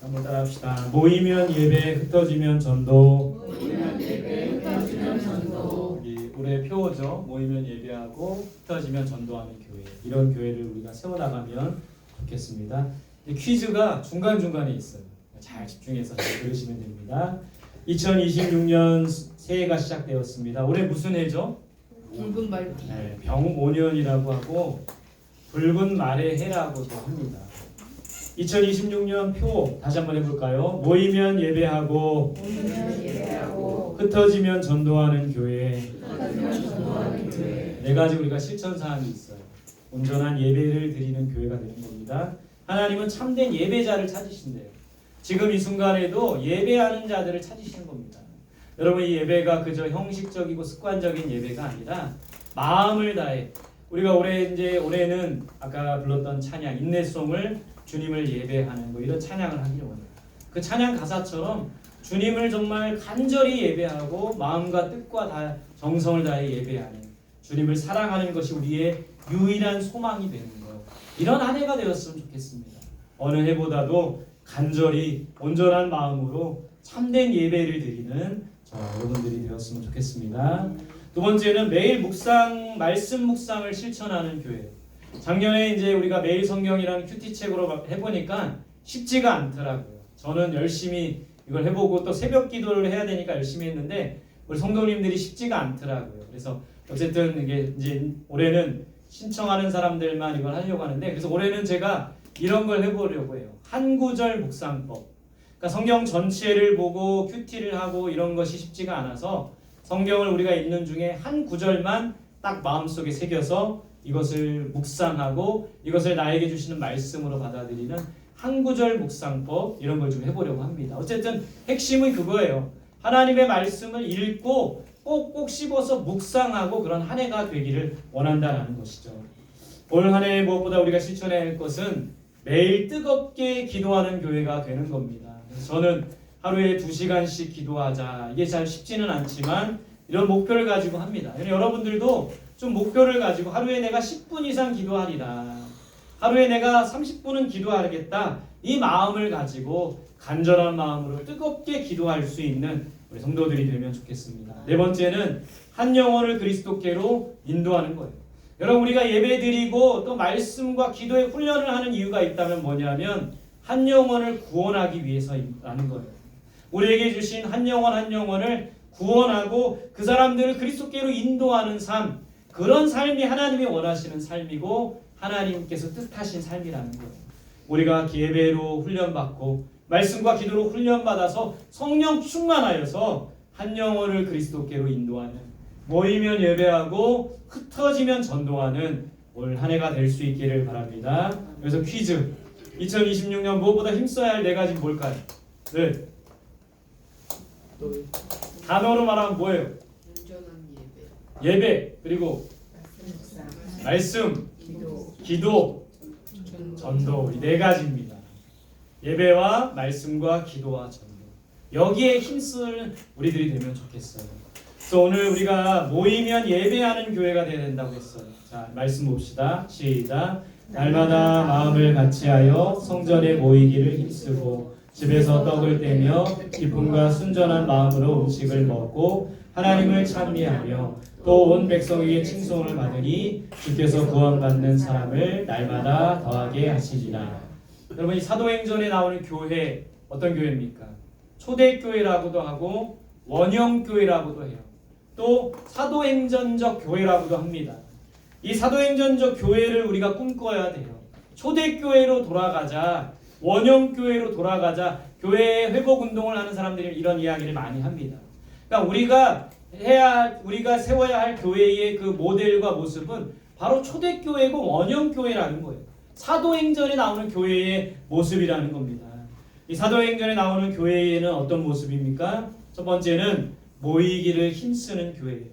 한번 따라합시다. 모이면 예배, 흩어지면 전도. 모이면 예배, 흩어지면 전도. 우리 올해 표어죠. 모이면 예배하고 흩어지면 전도하는 교회. 이런 교회를 우리가 세워나가면 좋겠습니다. 퀴즈가 중간중간에 있어요. 잘 집중해서 잘 들으시면 됩니다. 2026년 새해가 시작되었습니다. 올해 무슨 해죠? 붉은 말띠. 네, 병오년이라고 하고 붉은 말의 해라고도 합니다. 2026년 표 다시 한번 해볼까요? 모이면 예배하고 모이면 예배하고 흩어지면 전도하는 교회. 흩어지면 전도하는 교회. 네 가지 우리가 실천 사항이 있어요. 온전한 예배를 드리는 교회가 되는 겁니다. 하나님은 참된 예배자를 찾으신대요. 지금 이 순간에도 예배하는 자들을 찾으시는 겁니다. 여러분, 이 예배가 그저 형식적이고 습관적인 예배가 아니라 마음을 다해 우리가 올해는 아까 불렀던 찬양 인내송을 주님을 예배하는 이런 찬양을 하기를 원해요. 그 찬양 가사처럼 주님을 정말 간절히 예배하고 마음과 뜻과 다 정성을 다해 예배하는 주님을 사랑하는 것이 우리의 유일한 소망이 되는 거예요. 이런 한 해가 되었으면 좋겠습니다. 어느 해보다도 간절히 온전한 마음으로 참된 예배를 드리는 여러분들이 되었으면 좋겠습니다. 두 번째는 매일 말씀 묵상을 실천하는 교회. 작년에 이제 우리가 매일 성경이라는 큐티책으로 해보니까 쉽지가 않더라고요. 저는 열심히 이걸 해보고 또 새벽 기도를 해야 되니까 열심히 했는데 우리 성도님들이 쉽지가 않더라고요. 그래서 어쨌든 이게 이제 올해는 신청하는 사람들만 이걸 하려고 하는데, 그래서 올해는 제가 이런 걸 해보려고 해요. 한 구절 묵상법. 그러니까 성경 전체를 보고 큐티를 하고 이런 것이 쉽지가 않아서 성경을 우리가 읽는 중에 한 구절만 딱 마음속에 새겨서 이것을 묵상하고 이것을 나에게 주시는 말씀으로 받아들이는 한 구절 묵상법, 이런 걸 좀 해보려고 합니다. 어쨌든 핵심은 그거예요. 하나님의 말씀을 읽고 꼭꼭 씹어서 묵상하고 그런 한 해가 되기를 원한다는 것이죠. 올 한 해 무엇보다 우리가 실천해야 할 것은 매일 뜨겁게 기도하는 교회가 되는 겁니다. 그래서 저는 하루에 2시간씩 기도하자. 이게 잘 쉽지는 않지만 이런 목표를 가지고 합니다. 여러분들도 좀 목표를 가지고 하루에 내가 10분 이상 기도하리라. 하루에 내가 30분은 기도하겠다. 이 마음을 가지고 간절한 마음으로 뜨겁게 기도할 수 있는 우리 성도들이 되면 좋겠습니다. 네 번째는 한 영혼을 그리스도께로 인도하는 거예요. 여러분, 우리가 예배드리고 또 말씀과 기도의 훈련을 하는 이유가 있다면 뭐냐면 한 영혼을 구원하기 위해서라는 거예요. 우리에게 주신 한 영혼을 구원하고 그 사람들을 그리스도께로 인도하는 삶, 그런 삶이 하나님이 원하시는 삶이고 하나님께서 뜻하신 삶이라는 거예요. 우리가 예배로 훈련받고 말씀과 기도로 훈련받아서 성령 충만하여서 한 영혼을 그리스도께로 인도하는, 모이면 예배하고 흩어지면 전도하는 올 한 해가 될 수 있기를 바랍니다. 그래서 퀴즈, 2026년 무엇보다 힘써야 할 4가지 뭘까요? 네. 단어로 말하면 뭐예요? 온전한 예배, 그리고 말씀, 기도, 전도. 이 4가지입니다. 예배와 말씀과 기도와 전도. 여기에 힘쓸 우리들이 되면 좋겠어요. 그래서 오늘 우리가 모이면 예배하는 교회가 되어야 된다고 했어요. 자, 말씀 봅시다. 시작. 날마다 마음을 같이하여 성전에 모이기를 힘쓰고 집에서 떡을 떼며 기쁨과 순전한 마음으로 음식을 먹고 하나님을 찬미하며 또 온 백성에게 칭송을 받으니 주께서 구원받는 사람을 날마다 더하게 하시리라. 여러분, 이 사도행전에 나오는 교회 어떤 교회입니까? 초대교회라고도 하고 원형교회라고도 해요. 또 사도행전적 교회라고도 합니다. 이 사도행전적 교회를 우리가 꿈꿔야 돼요. 초대교회로 돌아가자, 원형교회로 돌아가자. 교회의 회복운동을 하는 사람들이 이런 이야기를 많이 합니다. 그러니까 우리가 세워야 할 교회의 그 모델과 모습은 바로 초대교회고 원형교회라는 거예요. 사도행전에 나오는 교회의 모습이라는 겁니다. 이 사도행전에 나오는 교회에는 어떤 모습입니까? 첫 번째는 모이기를 힘쓰는 교회예요.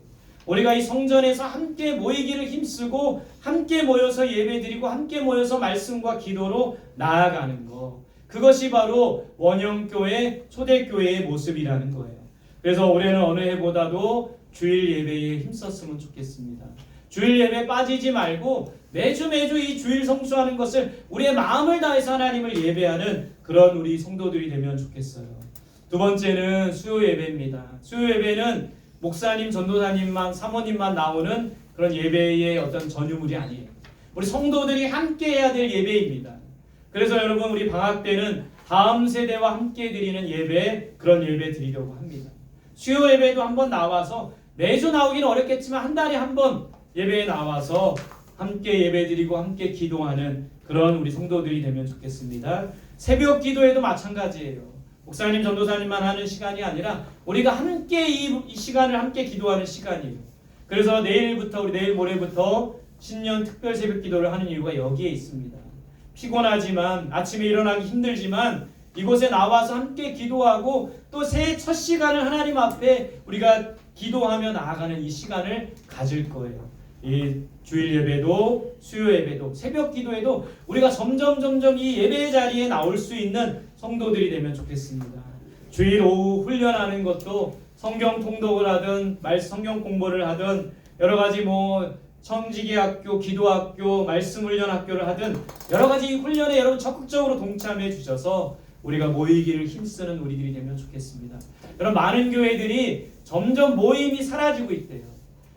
우리가 이 성전에서 함께 모이기를 힘쓰고 함께 모여서 예배드리고 함께 모여서 말씀과 기도로 나아가는 것, 그것이 바로 원형교회, 초대교회의 모습이라는 거예요. 그래서 올해는 어느 해보다도 주일 예배에 힘썼으면 좋겠습니다. 주일 예배 빠지지 말고 매주 이 주일 성수하는 것을 우리의 마음을 다해서 하나님을 예배하는 그런 우리 성도들이 되면 좋겠어요. 두 번째는 수요 예배입니다. 수요 예배는 목사님, 전도사님만, 사모님만 나오는 그런 예배의 어떤 전유물이 아니에요. 우리 성도들이 함께 해야 될 예배입니다. 그래서 여러분 우리 방학 때는 다음 세대와 함께 드리는 예배, 그런 예배 드리려고 합니다. 수요 예배도 한번 나와서 매주 나오기는 어렵겠지만 한 달에 한 번 예배에 나와서 함께 예배드리고 함께 기도하는 그런 우리 성도들이 되면 좋겠습니다. 새벽 기도에도 마찬가지예요. 목사님, 전도사님만 하는 시간이 아니라 우리가 함께 이 시간을 함께 기도하는 시간이에요. 그래서 내일부터 우리 내일 모레부터 신년 특별 새벽 기도를 하는 이유가 여기에 있습니다. 피곤하지만 아침에 일어나기 힘들지만 이곳에 나와서 함께 기도하고 또 새해 첫 시간을 하나님 앞에 우리가 기도하며 나아가는 이 시간을 가질 거예요. 이 주일 예배도 수요 예배도 새벽 기도에도 우리가 점점 이 예배 자리에 나올 수 있는 성도들이 되면 좋겠습니다. 주일 오후 훈련하는 것도 성경 통독을 하든 성경 공부를 하든 여러 가지 청지기 학교, 기도학교, 말씀 훈련 학교를 하든 여러 가지 훈련에 여러분 적극적으로 동참해 주셔서 우리가 모이기를 힘쓰는 우리들이 되면 좋겠습니다. 여러분 많은 교회들이 점점 모임이 사라지고 있대요.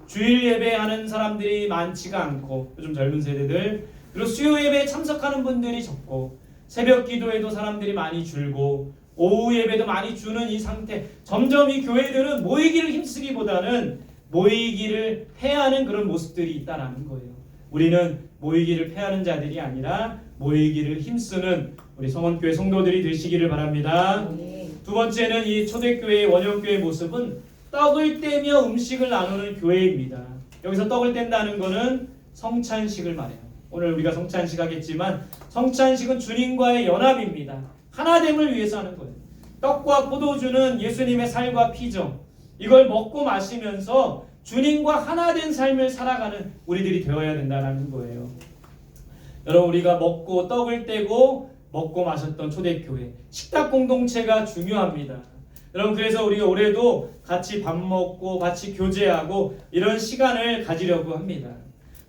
주일 예배하는 사람들이 많지가 않고 요즘 젊은 세대들 그리고 수요 예배에 참석하는 분들이 적고 새벽 기도에도 사람들이 많이 줄고 오후 예배도 많이 주는 이 상태 점점 이 교회들은 모이기를 힘쓰기보다는 모이기를 패하는 그런 모습들이 있다는 거예요. 우리는 모이기를 패하는 자들이 아니라 모이기를 힘쓰는 우리 성원교회 성도들이 되시기를 바랍니다. 두 번째는 이 초대교회의 원형교회의 모습은 떡을 떼며 음식을 나누는 교회입니다. 여기서 떡을 뗀다는 것은 성찬식을 말해요. 오늘 우리가 성찬식 하겠지만 성찬식은 주님과의 연합입니다. 하나됨을 위해서 하는 거예요. 떡과 포도주는 예수님의 살과 피죠. 이걸 먹고 마시면서 주님과 하나된 삶을 살아가는 우리들이 되어야 된다는 거예요. 여러분 우리가 먹고 떡을 떼고 먹고 마셨던 초대교회 식탁 공동체가 중요합니다. 여러분 그래서 우리가 올해도 같이 밥 먹고 같이 교제하고 이런 시간을 가지려고 합니다.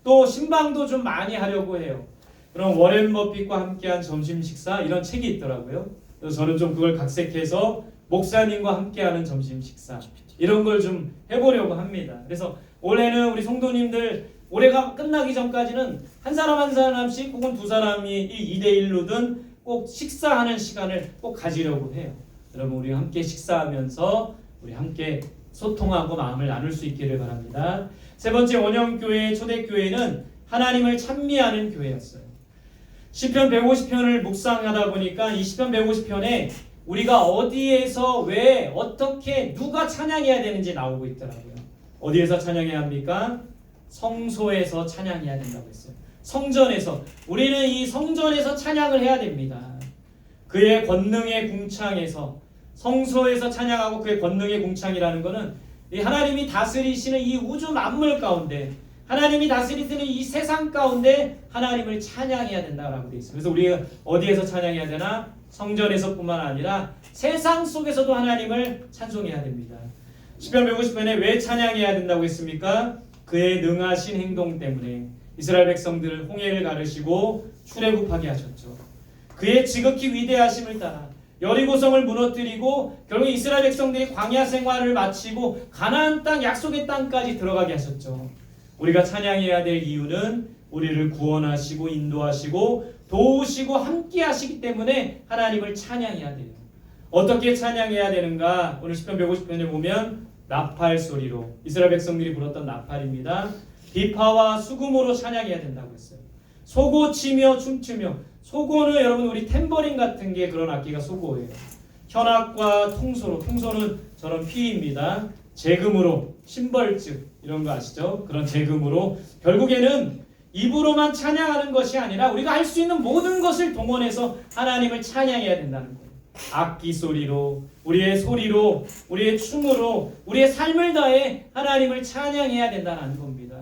또 신방도 좀 많이 하려고 해요. 그럼 워렌 버핏과 함께한 점심 식사 이런 책이 있더라고요. 그래서 저는 좀 그걸 각색해서 목사님과 함께하는 점심 식사 이런 걸 좀 해보려고 합니다. 그래서 올해는 우리 성도님들 올해가 끝나기 전까지는 한 사람씩 혹은 두 사람이 2대1로든 꼭 식사하는 시간을 꼭 가지려고 해요. 여러분 우리 함께 식사하면서 우리 함께 소통하고 마음을 나눌 수 있기를 바랍니다. 세 번째 원형교회 초대교회는 하나님을 찬미하는 교회였어요. 시편 150편을 묵상하다 보니까 이 시편 150편에 우리가 어디에서 왜 어떻게 누가 찬양해야 되는지 나오고 있더라고요. 어디에서 찬양해야 합니까? 성소에서 찬양해야 된다고 했어요. 성전에서 우리는 이 성전에서 찬양을 해야 됩니다. 그의 권능의 궁창에서 성소에서 찬양하고 그의 권능의 궁창이라는 것은 이 하나님이 다스리시는 이 우주 만물 가운데 하나님이 다스리시는 이 세상 가운데 하나님을 찬양해야 된다라고 되어 있어요. 그래서 우리가 어디에서 찬양해야 되나? 성전에서뿐만 아니라 세상 속에서도 하나님을 찬송해야 됩니다. 시편 150편에 왜 찬양해야 된다고 했습니까? 그의 능하신 행동 때문에 이스라엘 백성들 홍해를 가르시고 출애굽하게 하셨죠. 그의 지극히 위대하심을 따라 여리고성을 무너뜨리고 결국 이스라엘 백성들이 광야 생활을 마치고 가나안 땅 약속의 땅까지 들어가게 하셨죠. 우리가 찬양해야 될 이유는 우리를 구원하시고 인도하시고 도우시고 함께 하시기 때문에 하나님을 찬양해야 돼요. 어떻게 찬양해야 되는가? 오늘 시편 150편에 보면 나팔 소리로 이스라엘 백성들이 불었던 나팔입니다. 비파와 수금으로 찬양해야 된다고 했어요. 소고 치며 춤추며 소고는 여러분 우리 탬버린 같은 게 그런 악기가 소고예요. 현악과 통소는 저런 피입니다. 재금으로 심벌즉 이런 거 아시죠? 그런 재금으로 결국에는 입으로만 찬양하는 것이 아니라 우리가 할 수 있는 모든 것을 동원해서 하나님을 찬양해야 된다는 거예요. 악기 소리로 우리의 소리로 우리의 춤으로 우리의 삶을 다해 하나님을 찬양해야 된다는 겁니다.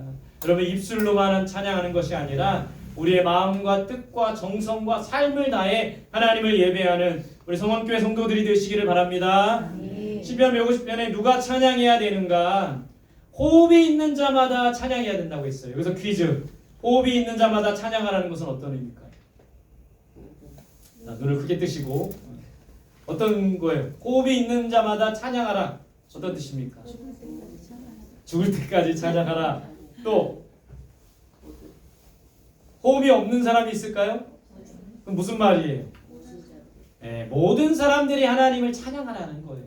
여러분 입술로만 찬양하는 것이 아니라 우리의 마음과 뜻과 정성과 삶을 다해 하나님을 예배하는 우리 성원교회 성도들이 되시기를 바랍니다. 시편 150편에 누가 찬양해야 되는가? 호흡이 있는 자마다 찬양해야 된다고 했어요. 여기서 퀴즈. 호흡이 있는 자마다 찬양하라는 것은 어떤 의미일까요? 자, 눈을 크게 뜨시고 어떤 거예요? 호흡이 있는 자마다 찬양하라. 어떤 뜻입니까? 죽을 때까지 찬양하라. 또 호흡이 없는 사람이 있을까요? 그럼 무슨 말이에요? 모든 사람들이 하나님을 찬양하라는 거예요.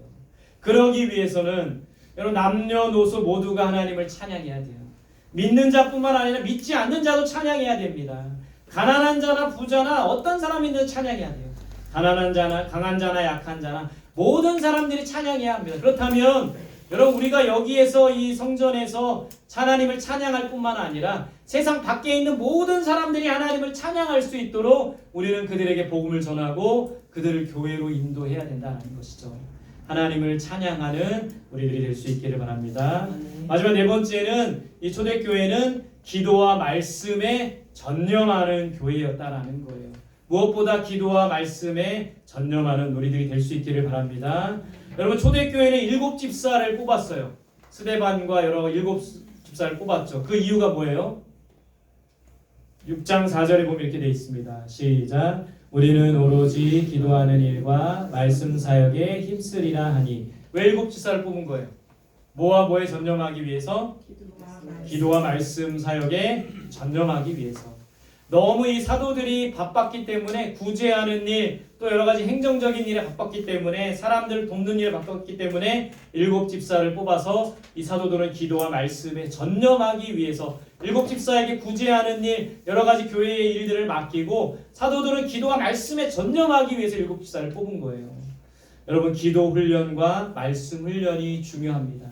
그러기 위해서는 여러분 남녀노소 모두가 하나님을 찬양해야 돼요. 믿는 자뿐만 아니라 믿지 않는 자도 찬양해야 됩니다. 가난한 자나 부자나 어떤 사람이든 찬양해야 돼요. 가난한 자나 강한 자나 약한 자나 모든 사람들이 찬양해야 합니다. 그렇다면 여러분 우리가 여기에서 이 성전에서 하나님을 찬양할 뿐만 아니라 세상 밖에 있는 모든 사람들이 하나님을 찬양할 수 있도록 우리는 그들에게 복음을 전하고 그들을 교회로 인도해야 된다는 것이죠. 하나님을 찬양하는 우리들이 될 수 있기를 바랍니다. 마지막 네 번째는 이 초대교회는 기도와 말씀에 전념하는 교회였다라는 거예요. 무엇보다 기도와 말씀에 전념하는 우리들이 될 수 있기를 바랍니다. 여러분 초대교회는 7 집사를 뽑았어요. 스데반과 여러 7 집사를 뽑았죠. 그 이유가 뭐예요? 6장 4절에 보면 이렇게 되어 있습니다. 시작. 우리는 오로지 기도하는 일과 말씀 사역에 힘쓰리라 하니. 왜 7 집사를 뽑은 거예요? 뭐와 뭐에 전념하기 위해서? 기도와 말씀 사역에 전념하기 위해서. 너무 이 사도들이 바빴기 때문에 구제하는 일, 또 여러 가지 행정적인 일에 바빴기 때문에 사람들을 돕는 일에 바빴기 때문에 7 집사를 뽑아서 이 사도들은 기도와 말씀에 전념하기 위해서 7 집사에게 구제하는 일, 여러 가지 교회의 일들을 맡기고 사도들은 기도와 말씀에 전념하기 위해서 7 집사를 뽑은 거예요. 여러분 기도 훈련과 말씀 훈련이 중요합니다.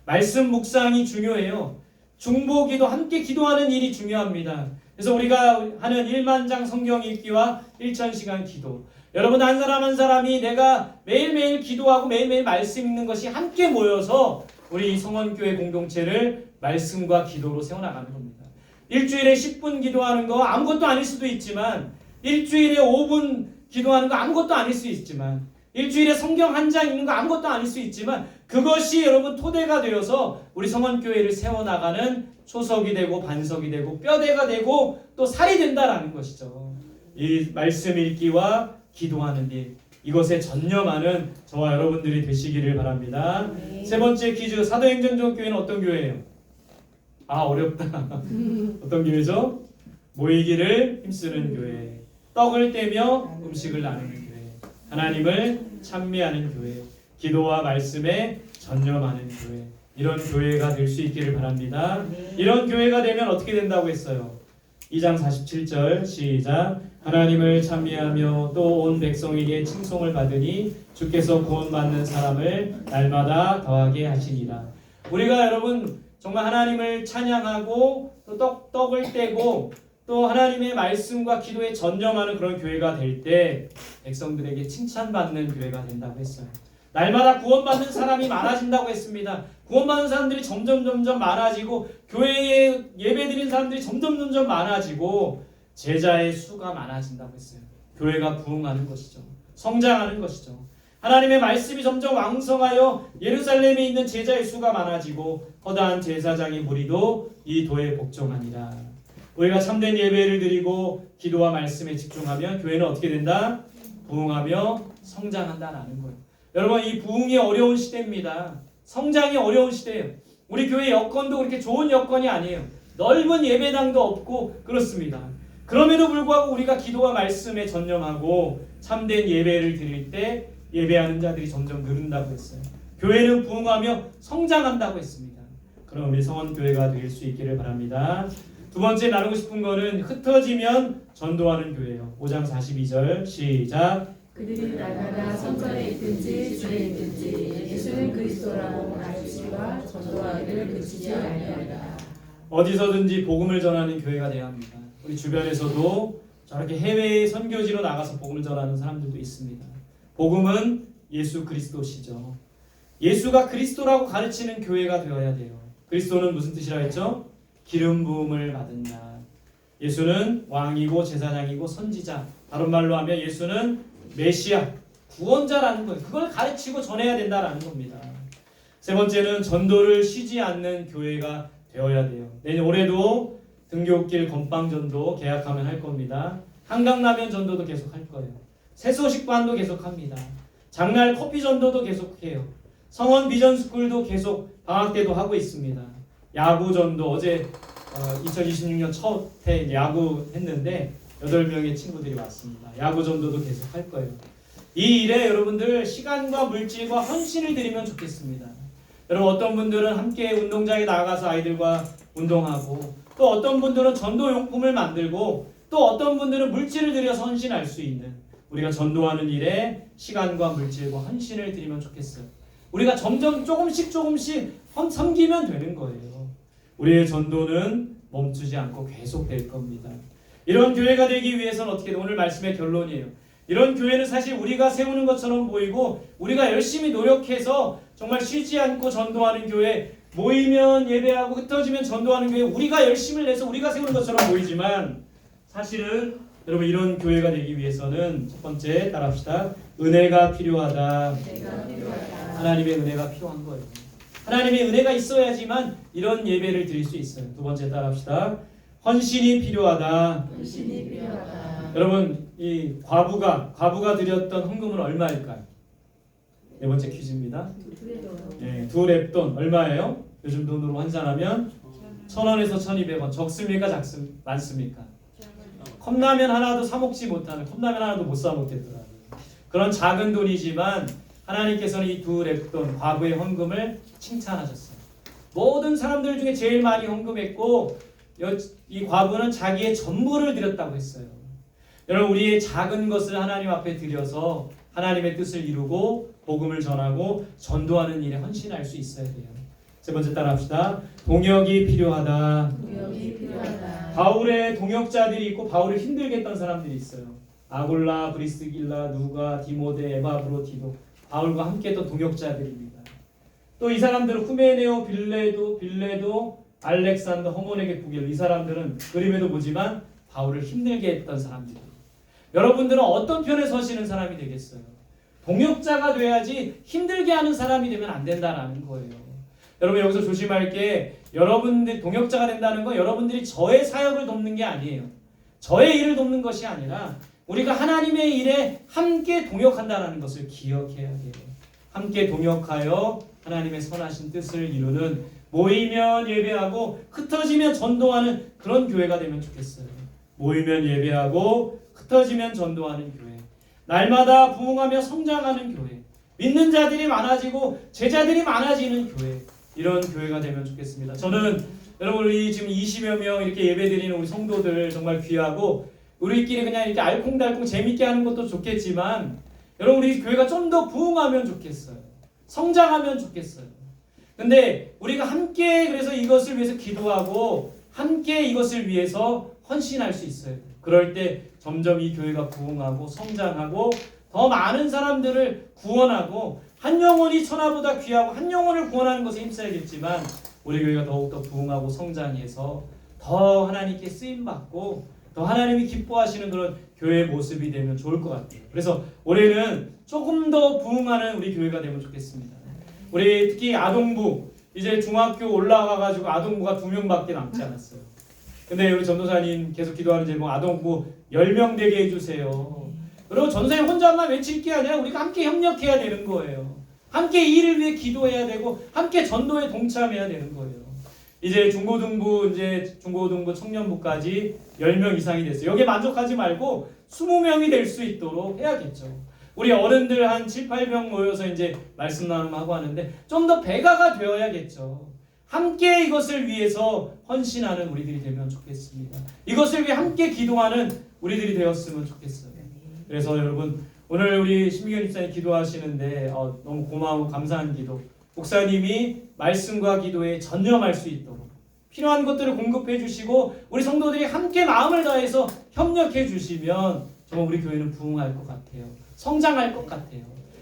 말씀 묵상이 중요해요. 중보기도 함께 기도하는 일이 중요합니다. 그래서 우리가 하는 1만장 성경 읽기와 1000시간 기도. 여러분 한 사람 한 사람이 내가 매일매일 기도하고 매일매일 말씀 읽는 것이 함께 모여서 우리 성원교회 공동체를 말씀과 기도로 세워나가는 겁니다. 일주일에 10분 기도하는 거 아무것도 아닐 수도 있지만 일주일에 5분 기도하는 거 아무것도 아닐 수 있지만 일주일에 성경 한 장 읽는 거 아무것도 아닐 수 있지만 그것이 여러분 토대가 되어서 우리 성원교회를 세워나가는 초석이 되고 반석이 되고 뼈대가 되고 또 살이 된다라는 것이죠. 이 말씀 읽기와 기도하는 일, 이것에 전념하는 저와 여러분들이 되시기를 바랍니다. 세 번째 퀴즈. 사도행전전 교회는 어떤 교회예요? 아 어렵다. 어떤 교회죠? 모이기를 힘쓰는 교회, 떡을 떼며 음식을 나누는 교회, 하나님을 찬미하는 교회, 기도와 말씀에 전념하는 교회, 이런 교회가 될 수 있기를 바랍니다. 이런 교회가 되면 어떻게 된다고 했어요? 2장 47절 시작. 하나님을 찬미하며 또 온 백성에게 칭송을 받으니 주께서 구원받는 사람을 날마다 더하게 하시니라. 우리가 여러분 정말 하나님을 찬양하고 또 떡을 떼고 또 하나님의 말씀과 기도에 전념하는 그런 교회가 될 때 백성들에게 칭찬받는 교회가 된다고 했어요. 날마다 구원받는 사람이 많아진다고 했습니다. 구원받는 사람들이 점점 많아지고 교회에 예배드리는 사람들이 점점 많아지고 제자의 수가 많아진다고 했어요. 교회가 부흥하는 것이죠. 성장하는 것이죠. 하나님의 말씀이 점점 왕성하여 예루살렘에 있는 제자의 수가 많아지고 허다한 제사장의 무리도 이 도에 복종하니라. 우리가 참된 예배를 드리고 기도와 말씀에 집중하면 교회는 어떻게 된다? 부흥하며 성장한다라는 거예요. 여러분 이 부흥이 어려운 시대입니다. 성장이 어려운 시대예요. 우리 교회 여건도 그렇게 좋은 여건이 아니에요. 넓은 예배당도 없고 그렇습니다. 그럼에도 불구하고 우리가 기도와 말씀에 전념하고 참된 예배를 드릴 때 예배하는 자들이 점점 늘는다고 했어요. 교회는 부흥하며 성장한다고 했습니다. 그럼 우리 성원교회가 될 수 있기를 바랍니다. 두 번째 나누고 싶은 거는 흩어지면 전도하는 교회예요. 5장 42절 시작. 그들이 날마다 성전에 있든지 집에 있든지 예수는 그리스도라고 말하시기와 전도하기를 그치지 아니하리라. 어디서든지 복음을 전하는 교회가 되어야 합니다. 우리 주변에서도 저렇게 해외 선교지로 나가서 복음을 전하는 사람들도 있습니다. 복음은 예수 그리스도시죠. 예수가 그리스도라고 가르치는 교회가 되어야 돼요. 그리스도는 무슨 뜻이라 했죠? 기름 부음을 받은 자. 예수는 왕이고 제사장이고 선지자. 다른 말로 하면 예수는 메시아, 구원자라는 거예요. 그걸 가르치고 전해야 된다라는 겁니다. 세 번째는 전도를 쉬지 않는 교회가 되어야 돼요. 내년 올해도 등교길 건빵전도 계약하면 할 겁니다. 한강라면 전도도 계속 할 거예요. 새소식반도 계속합니다. 장날 커피 전도도 계속해요. 성원 비전스쿨도 계속 방학 때도 하고 있습니다. 야구 전도 어제 2026년 첫 해 야구 했는데 8명의 친구들이 왔습니다. 야구 전도도 계속 할 거예요. 이 일에 여러분들 시간과 물질과 헌신을 드리면 좋겠습니다. 여러분 어떤 분들은 함께 운동장에 나가서 아이들과 운동하고 또 어떤 분들은 전도용품을 만들고 또 어떤 분들은 물질을 들여서 헌신할 수 있는 우리가 전도하는 일에 시간과 물질과 헌신을 드리면 좋겠어요. 우리가 점점 조금씩 섬기면 되는 거예요. 우리의 전도는 멈추지 않고 계속될 겁니다. 이런 교회가 되기 위해서는 어떻게 오늘 말씀의 결론이에요. 이런 교회는 사실 우리가 세우는 것처럼 보이고 우리가 열심히 노력해서 정말 쉬지 않고 전도하는 교회, 모이면 예배하고 흩어지면 전도하는 교회, 우리가 열심을 내서 우리가 세우는 것처럼 보이지만 사실은 여러분 이런 교회가 되기 위해서는 첫 번째 따라합시다. 은혜가 필요하다. 하나님의 은혜가 필요한 거예요. 하나님의 은혜가 있어야지만 이런 예배를 드릴 수 있어요. 두 번째 따라합시다. 헌신이 필요하다. 여러분 이 과부가 드렸던 헌금은 얼마일까요? 네 번째 퀴즈입니다. 네, 2렙돈 얼마예요? 요즘 돈으로 환산하면 1,000원에서 1,200원. 적습니까? 많습니까? 컵라면 하나도 사 먹지 못하는, 컵라면 하나도 못 사 먹겠더라고요. 그런 작은 돈이지만 하나님께서는 이 2렙돈 과부의 헌금을 칭찬하셨어요. 모든 사람들 중에 제일 많이 헌금했고 이 과부는 자기의 전부를 드렸다고 했어요. 여러분 우리의 작은 것을 하나님 앞에 드려서 하나님의 뜻을 이루고 복음을 전하고 전도하는 일에 헌신할 수 있어야 돼요. 세 번째 따라합시다. 동역이 필요하다. 바울의 동역자들이 있고 바울을 힘들게 했던 사람들이 있어요. 아골라, 브리스길라, 누가, 디모데, 에바브로, 디도 바울과 함께 했던 동역자들입니다. 또 이 사람들은 후메네오, 빌레도, 알렉산더, 허모네게 부겔 이 사람들은 그림에도 보지만 바울을 힘들게 했던 사람들이에요. 여러분들은 어떤 편에 서시는 사람이 되겠어요? 동역자가 돼야지 힘들게 하는 사람이 되면 안 된다라는 거예요. 여러분 여기서 조심할 게 여러분들이 동역자가 된다는 건 여러분들이 저의 사역을 돕는 게 아니에요. 저의 일을 돕는 것이 아니라 우리가 하나님의 일에 함께 동역한다는 것을 기억해야 돼요. 함께 동역하여 하나님의 선하신 뜻을 이루는 모이면 예배하고 흩어지면 전도하는 그런 교회가 되면 좋겠어요. 모이면 예배하고 흩어지면 전도하는 교회. 날마다 부흥하며 성장하는 교회. 믿는 자들이 많아지고 제자들이 많아지는 교회. 이런 교회가 되면 좋겠습니다. 저는 여러분 우리 지금 20여 명 이렇게 예배드리는 우리 성도들 정말 귀하고 우리끼리 그냥 이렇게 알콩달콩 재밌게 하는 것도 좋겠지만 여러분 우리 교회가 좀 더 부흥하면 좋겠어요. 성장하면 좋겠어요. 근데 우리가 함께 그래서 이것을 위해서 기도하고 함께 이것을 위해서 헌신할 수 있어요. 그럴 때 점점 이 교회가 부흥하고 성장하고 더 많은 사람들을 구원하고 한 영혼이 천하보다 귀하고 한 영혼을 구원하는 것에 힘써야겠지만 우리 교회가 더욱더 부흥하고 성장해서 더 하나님께 쓰임받고 더 하나님이 기뻐하시는 그런 교회의 모습이 되면 좋을 것 같아요. 그래서 올해는 조금 더 부흥하는 우리 교회가 되면 좋겠습니다. 우리 특히 아동부 이제 중학교 올라가가지고 아동부가 2명밖에 남지 않았어요. 근데 우리 전도사님 계속 기도하는 제목 아동부 10명 되게 해주세요. 그리고 전도사님 혼자만 외칠 게 아니라 우리가 함께 협력해야 되는 거예요. 함께 이 일을 위해 기도해야 되고 함께 전도에 동참해야 되는 거예요. 이제 중고등부 청년부까지 10명 이상이 됐어요. 여기에 만족하지 말고 20명이 될 수 있도록 해야겠죠. 우리 어른들 한 7, 8명 모여서 이제 말씀 나눔하고 하는데 좀 더 배가가 되어야겠죠. 함께 이것을 위해서 헌신하는 우리들이 되면 좋겠습니다. 이것을 위해 함께 기도하는 우리들이 되었으면 좋겠어요. 그래서 여러분 오늘 우리 신미경 집사님 기도하시는데 너무 고마운 감사한 기도. 목사님이 말씀과 기도에 전념할 수 있도록 필요한 것들을 공급해 주시고 우리 성도들이 함께 마음을 다해서 협력해 주시면 정말 우리 교회는 부흥할 것 같아요. 성장할 것 같아요.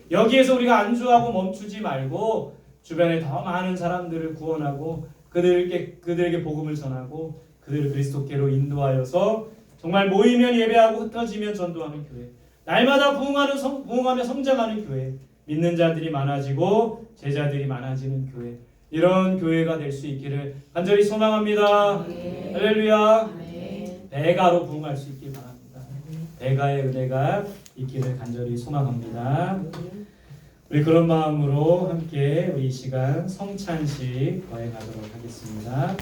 여기에서 우리가 안주하고 멈추지 말고 주변에 더 많은 사람들을 구원하고 그들에게 복음을 전하고 그들을 그리스도께로 인도하여서 정말 모이면 예배하고 흩어지면 전도하는 교회, 날마다 부흥하며 성장하는 교회, 믿는 자들이 많아지고 제자들이 많아지는 교회, 이런 교회가 될 수 있기를 간절히 소망합니다. 아멘. 할렐루야. 아멘. 배가로 부흥할 수 있길 바랍니다. 배가의 은혜가 있기를 간절히 소망합니다. 우리 그런 마음으로 함께 우리 이 시간 성찬식 거행하도록 하겠습니다.